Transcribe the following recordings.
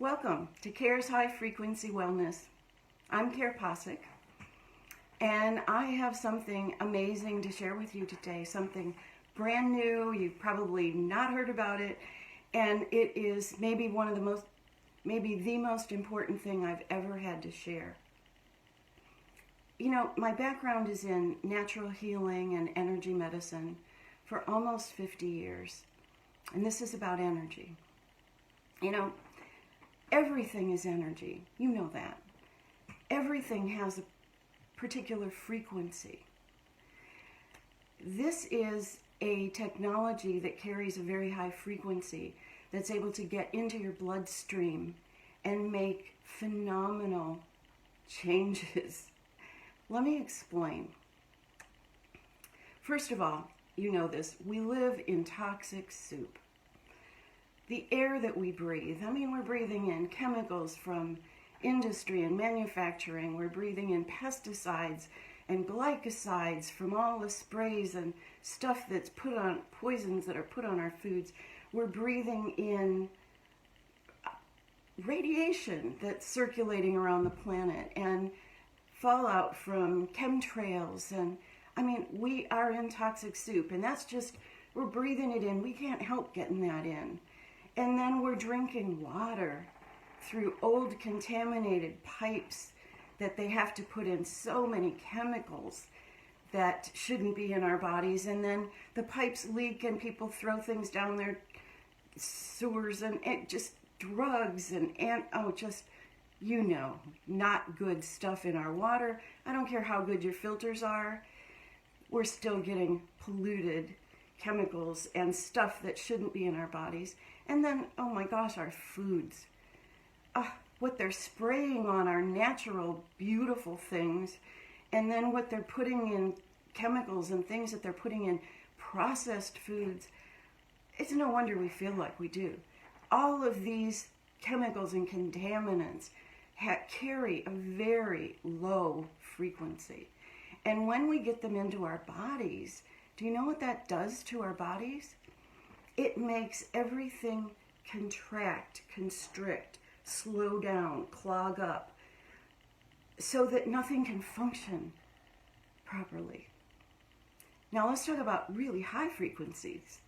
Welcome to Kare's High Frequency Wellness. I'm Kare Posick, and I have something amazing to share with you today, something brand new. You've probably not heard about it, and it is maybe the most important thing I've ever had to share. You know, my background is in natural healing and energy medicine for almost 50 years, and this is about energy. You know, everything is energy. You know that. Everything has a particular frequency. This is a technology that carries a very high frequency that's able to get into your bloodstream and make phenomenal changes. Let me explain. First of all, you know this, we live in toxic soup. The air that we breathe, we're breathing in chemicals from industry and manufacturing. We're breathing in pesticides and glycosides from all the sprays and stuff that's put on, poisons that are put on our foods. We're breathing in radiation that's circulating around the planet and fallout from chemtrails. And we are in toxic soup, and that's just, we're breathing it in. We can't help getting that in. And then we're drinking water through old contaminated pipes that they have to put in so many chemicals that shouldn't be in our bodies. And then the pipes leak and people throw things down their sewers and just drugs and just, you know, not good stuff in our water. I don't care how good your filters are. We're still getting polluted chemicals and stuff that shouldn't be in our bodies. And then, oh my gosh, our foods. What they're spraying on our natural, beautiful things, and then what they're putting in chemicals and things that they're putting in processed foods. It's no wonder we feel like we do. All of these chemicals and contaminants carry a very low frequency. And when we get them into our bodies, do you know what that does to our bodies? It makes everything contract, constrict, slow down, clog up, so that nothing can function properly. Now let's talk about really high frequencies.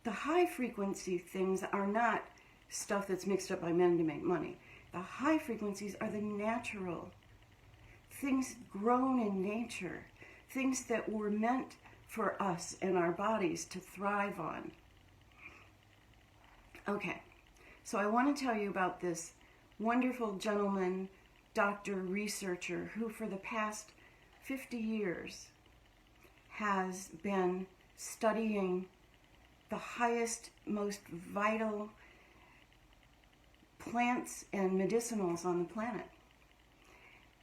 The high frequency things are not stuff that's mixed up by men to make money. The high frequencies are the natural things grown in nature, things that were meant for us and our bodies to thrive on. Okay, so I want to tell you about this wonderful gentleman, doctor, researcher, who for the past 50 years has been studying the highest, most vital plants and medicinals on the planet.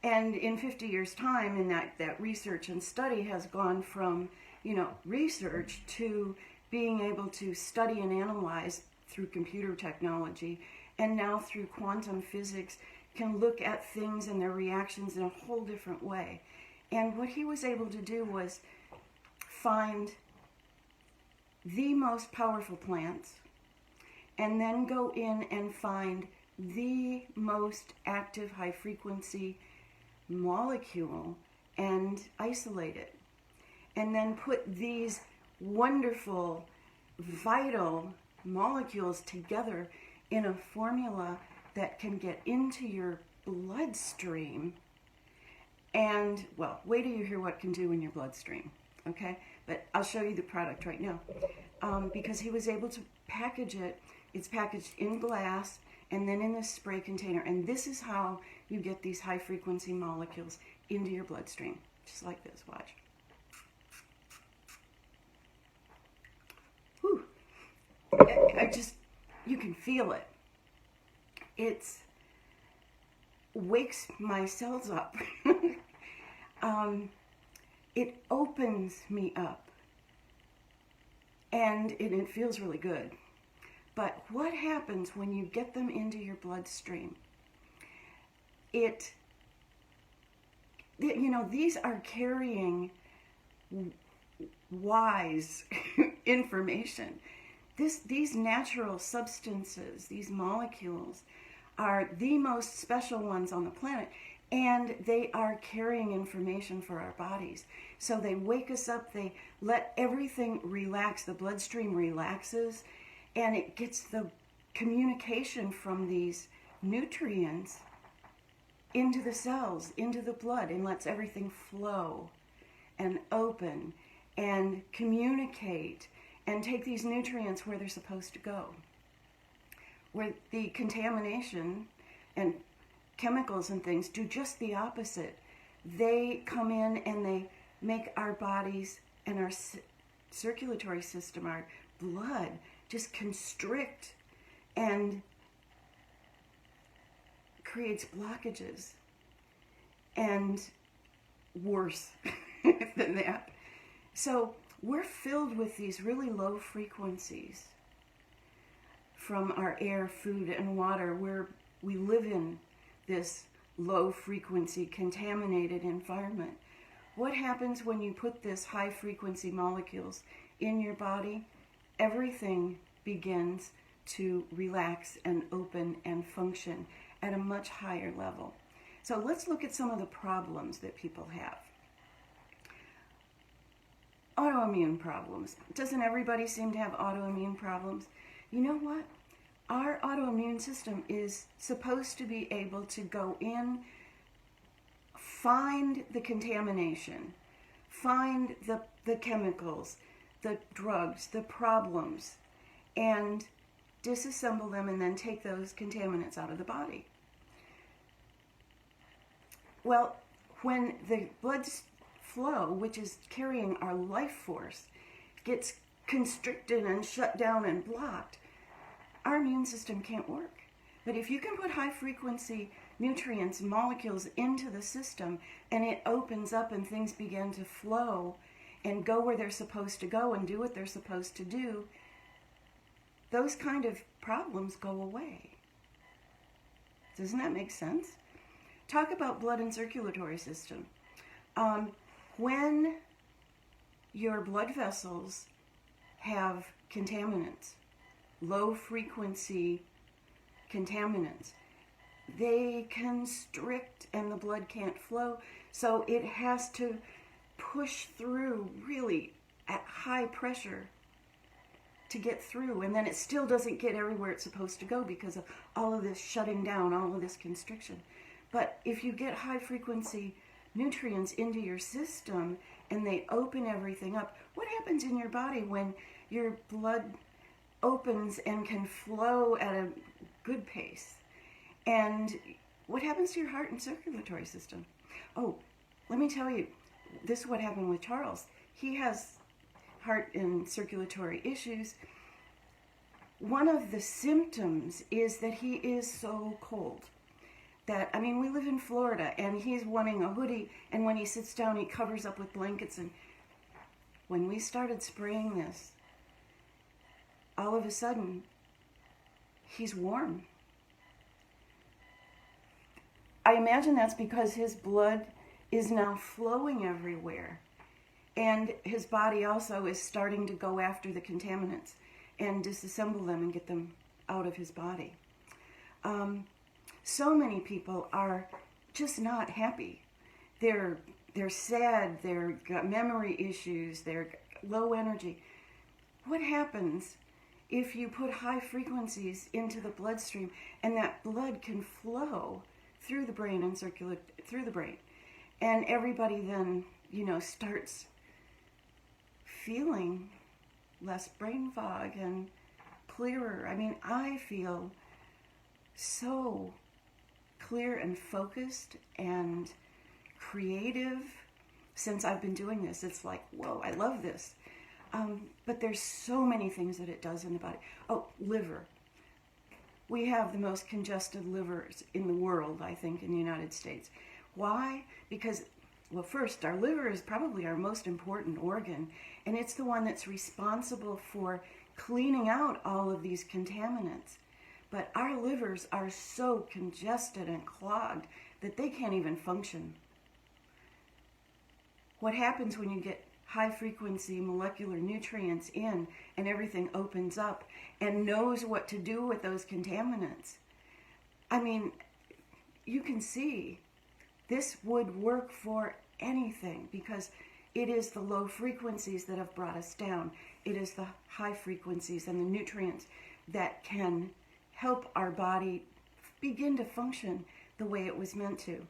And in 50 years' time, in that research and study has gone from, research to being able to study and analyze through computer technology, and now through quantum physics can look at things and their reactions in a whole different way. And what he was able to do was find the most powerful plants and then go in and find the most active high frequency molecule and isolate it, and then put these wonderful vital molecules together in a formula that can get into your bloodstream. And, well, wait till you hear what it can do in your bloodstream, okay? But I'll show you the product right now. Because he was able to package it. It's packaged in glass and then in this spray container. And this is how you get these high frequency molecules into your bloodstream. Just like this, watch. Whew. You can feel it. It's wakes my cells up. It opens me up. And it feels really good. But what happens when you get them into your bloodstream? These are carrying wise information. These natural substances, these molecules, are the most special ones on the planet, and they are carrying information for our bodies. So they wake us up, they let everything relax, the bloodstream relaxes, and it gets the communication from these nutrients into the cells, into the blood, and lets everything flow and open and communicate and take these nutrients where they're supposed to go. Where the contamination and chemicals and things do just the opposite. They come in and they make our bodies and our circulatory system, our blood, just constrict and creates blockages and worse than that. So we're filled with these really low frequencies from our air, food, and water, where we live in this low frequency contaminated environment. What happens when you put this high frequency molecules in your body? Everything begins to relax and open and function at a much higher level. So let's look at some of the problems that people have. Autoimmune problems. Doesn't everybody seem to have autoimmune problems? You know what? Our autoimmune system is supposed to be able to go in, find the contamination, find the chemicals, the drugs, the problems, and disassemble them and then take those contaminants out of the body. Well, when the blood flow, which is carrying our life force, gets constricted and shut down and blocked, our immune system can't work. But if you can put high frequency nutrients, molecules into the system, and it opens up and things begin to flow and go where they're supposed to go and do what they're supposed to do, those kind of problems go away. Doesn't that make sense? Talk about blood and circulatory system. When your blood vessels have contaminants, low frequency contaminants, they constrict and the blood can't flow, so it has to push through really at high pressure to get through, and then it still doesn't get everywhere it's supposed to go because of all of this shutting down, all of this constriction. But if you get high frequency nutrients into your system and they open everything up, what happens in your body when your blood opens and can flow at a good pace? And what happens to your heart and circulatory system? Oh, let me tell you, this is what happened with Charles. He has heart and circulatory issues. One of the symptoms is that he is so cold. That, I mean, we live in Florida, and he's wanting a hoodie, and when he sits down, he covers up with blankets. And when we started spraying this, all of a sudden, he's warm. I imagine that's because his blood is now flowing everywhere, and his body also is starting to go after the contaminants and disassemble them and get them out of his body. So many people are just not happy. They're sad, they've got memory issues, they're low energy. What happens if you put high frequencies into the bloodstream and that blood can flow through the brain and circulate through the brain? And everybody then, starts feeling less brain fog and clearer. I mean, I feel so clear and focused and creative since I've been doing this. It's like, whoa, I love this. But there's so many things that it does in the body. Oh, liver. We have the most congested livers in the world, I think, in the United States. Why? Because, well, first, our liver is probably our most important organ, and it's the one that's responsible for cleaning out all of these contaminants. But our livers are so congested and clogged that they can't even function. What happens when you get high frequency molecular nutrients in and everything opens up and knows what to do with those contaminants? I mean, you can see this would work for anything because it is the low frequencies that have brought us down. It is the high frequencies and the nutrients that can help our body begin to function the way it was meant to.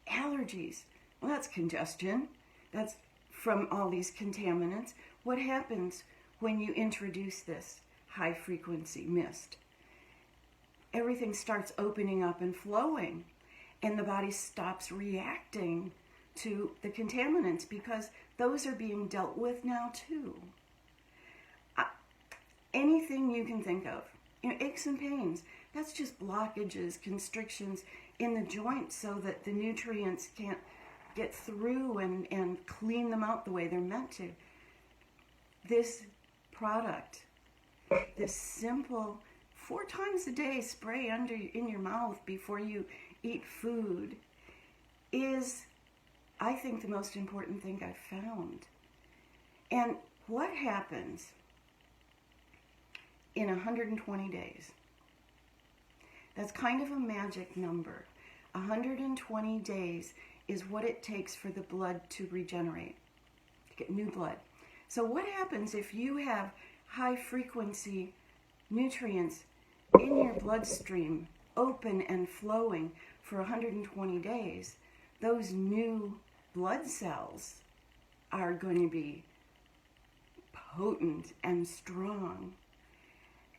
Allergies, well, that's congestion. That's from all these contaminants. What happens when you introduce this high frequency mist? Everything starts opening up and flowing, and the body stops reacting to the contaminants because those are being dealt with now too. Anything you can think of, aches and pains, that's just blockages, constrictions in the joints so that the nutrients can't get through and clean them out the way they're meant to. This product, this simple 4 times a day spray in your mouth before you eat food is, I think, the most important thing I've found. And what happens in 120 days? That's kind of a magic number. 120 days is what it takes for the blood to regenerate, to get new blood. So what happens if you have high frequency nutrients in your bloodstream, open and flowing for 120 days? Those new blood cells are going to be potent and strong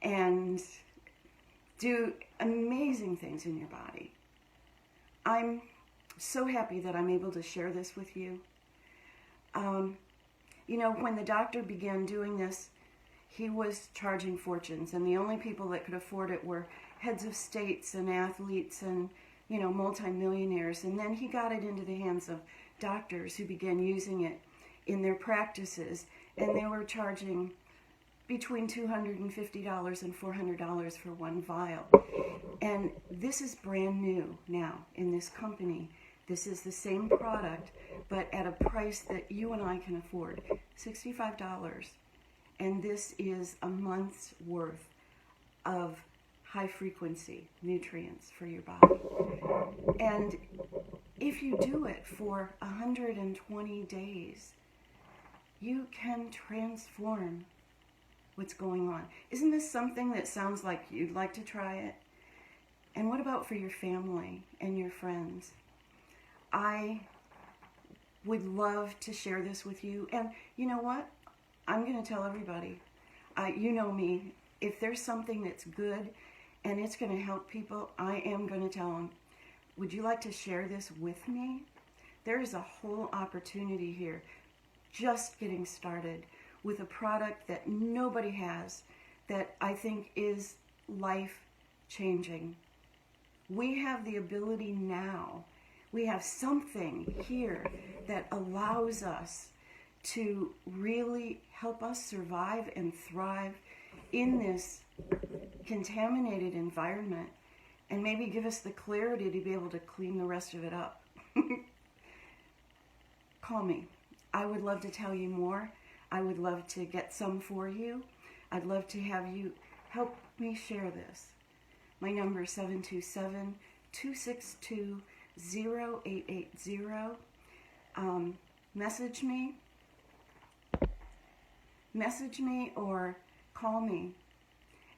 and do amazing things in your body. I'm so happy that I'm able to share this with you. When the doctor began doing this, he was charging fortunes, and the only people that could afford it were heads of states and athletes and, multimillionaires. And then he got it into the hands of doctors who began using it in their practices, and they were charging between $250 and $400 for one vial. And this is brand new now in this company. This is the same product, but at a price that you and I can afford, $65. And this is a month's worth of high frequency nutrients for your body. And if you do it for 120 days, you can transform what's going on. Isn't this something that sounds like you'd like to try it? And what about for your family and your friends? I would love to share this with you. And you know what? I'm going to tell everybody. You know me. If there's something that's good and it's going to help people, I am going to tell them, would you like to share this with me? There is a whole opportunity here, just getting started with a product that nobody has, that I think is life-changing. We have the ability now. We have something here that allows us to really help us survive and thrive in this contaminated environment, and maybe give us the clarity to be able to clean the rest of it up. Call me. I would love to tell you more. I would love to get some for you. I'd love to have you help me share this. My number is 727-262-0880. Message me or call me,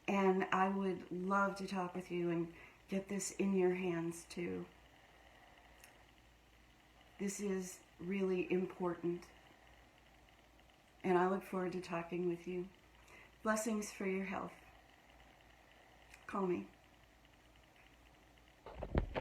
and I would love to talk with you and get this in your hands too. This is really important, and I look forward to talking with you. Blessings for your health. Call me.